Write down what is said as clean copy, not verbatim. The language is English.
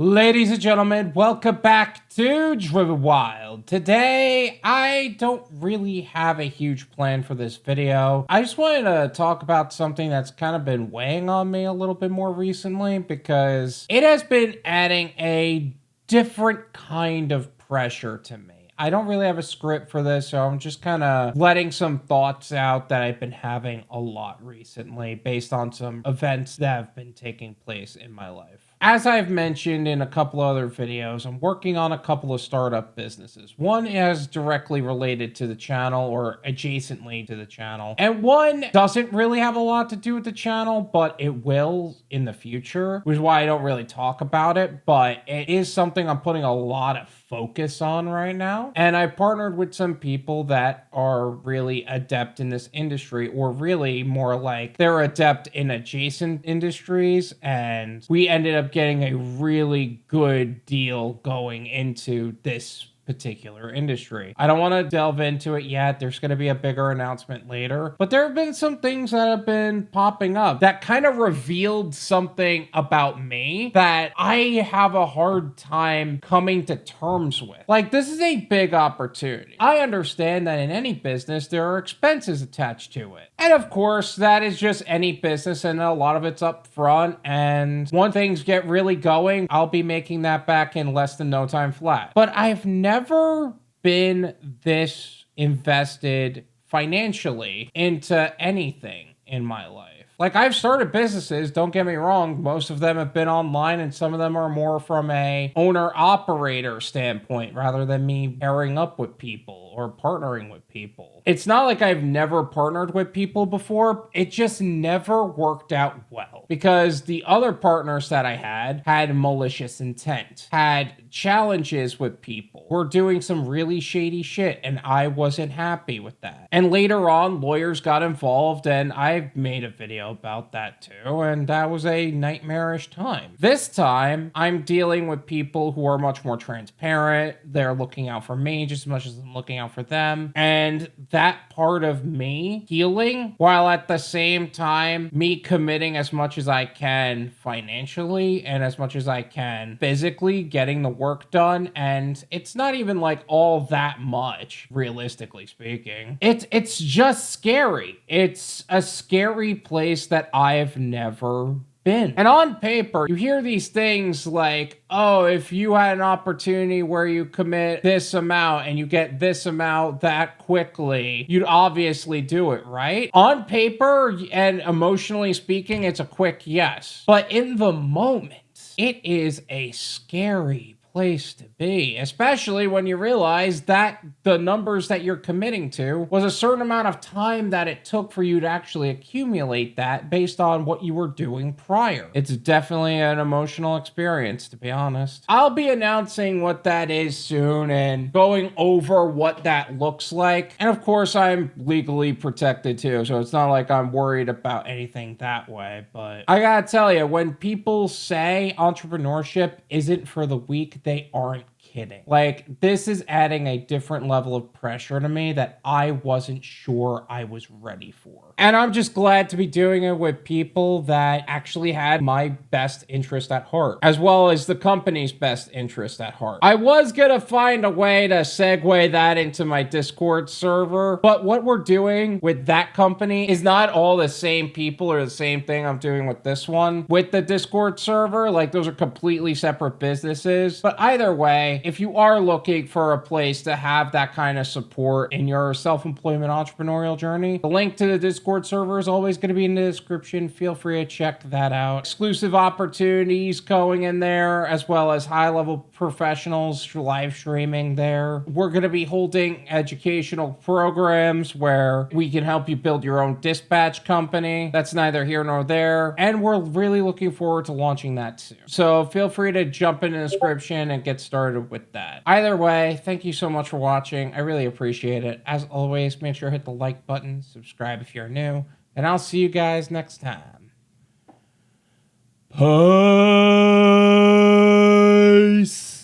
Ladies and gentlemen, welcome back to Driven Wyld. Today, I don't really have a huge plan for this video. I just wanted to talk about something that's kind of been weighing on me a little bit more recently because it has been adding a different kind of pressure to me. I don't really have a script for this, so I'm just kind of letting some thoughts out that I've been having a lot recently based on some events that have been taking place in my life. As I've mentioned in a couple other videos, I'm working on a couple of startup businesses. One is directly related to the channel or adjacently to the channel. And one doesn't really have a lot to do with the channel, but it will in the future, which is why I don't really talk about it. But it is something I'm putting a lot of focus on right now. And I partnered with some people that are really adept in this industry, or really more like they're adept in adjacent industries. And we ended up getting a really good deal going into this particular industry. I don't want to delve into it yet. There's going to be a bigger announcement later, but there have been some things that have been popping up that kind of revealed something about me that I have a hard time coming to terms with. Like, this is a big opportunity. I understand that in any business, there are expenses attached to it. And of course, that is just any business, and a lot of it's up front. And when things get really going, I'll be making that back in less than no time flat. But I've never been this invested financially into anything in my life. Like, I've started businesses, don't get me wrong, most of them have been online and some of them are more from a owner-operator standpoint rather than me pairing up with people or partnering with people. It's not like I've never partnered with people before, it just never worked out well because the other partners that I had malicious intent, had challenges with people, were doing some really shady shit, and I wasn't happy with that. And later on, lawyers got involved, and I've made a video about that too, and that was a nightmarish time. This time, I'm dealing with people who are much more transparent. They're looking out for me just as much as I'm looking out for them. And that part of me healing, while at the same time, me committing as much as I can financially and as much as I can physically, getting the work done. And it's not even like all that much, realistically speaking. It's just scary. It's a scary place that I've never been. And on paper, you hear these things like, oh, if you had an opportunity where you commit this amount and you get this amount that quickly, you'd obviously do it, right? On paper and emotionally speaking, it's a quick yes. But in the moment, it is a scary place to be, especially when you realize that the numbers that you're committing to was a certain amount of time that it took for you to actually accumulate that based on what you were doing prior. It's definitely an emotional experience, to be honest. I'll be announcing what that is soon and going over what that looks like. And of course, I'm legally protected too, so it's not like I'm worried about anything that way. But I gotta tell you, when people say entrepreneurship isn't for the weak, they aren't kidding. Like, this is adding a different level of pressure to me that I wasn't sure I was ready for. And I'm just glad to be doing it with people that actually had my best interest at heart, as well as the company's best interest at heart. I was gonna find a way to segue that into my Discord server, but what we're doing with that company is not all the same people or the same thing I'm doing with this one. With the Discord server, like, those are completely separate businesses. But either way, if you are looking for a place to have that kind of support in your self-employment entrepreneurial journey, the link to the Discord server is always going to be in the description. Feel free to check that out. Exclusive opportunities going in there, as well as high-level professionals live streaming there. We're going to be holding educational programs where we can help you build your own dispatch company. That's neither here nor there. And we're really looking forward to launching that soon. So feel free to jump in the description and get started with that. Either way, thank you so much for watching. I really appreciate it. As always, make sure to hit the like button, subscribe if you're new, and I'll see you guys next time. Peace.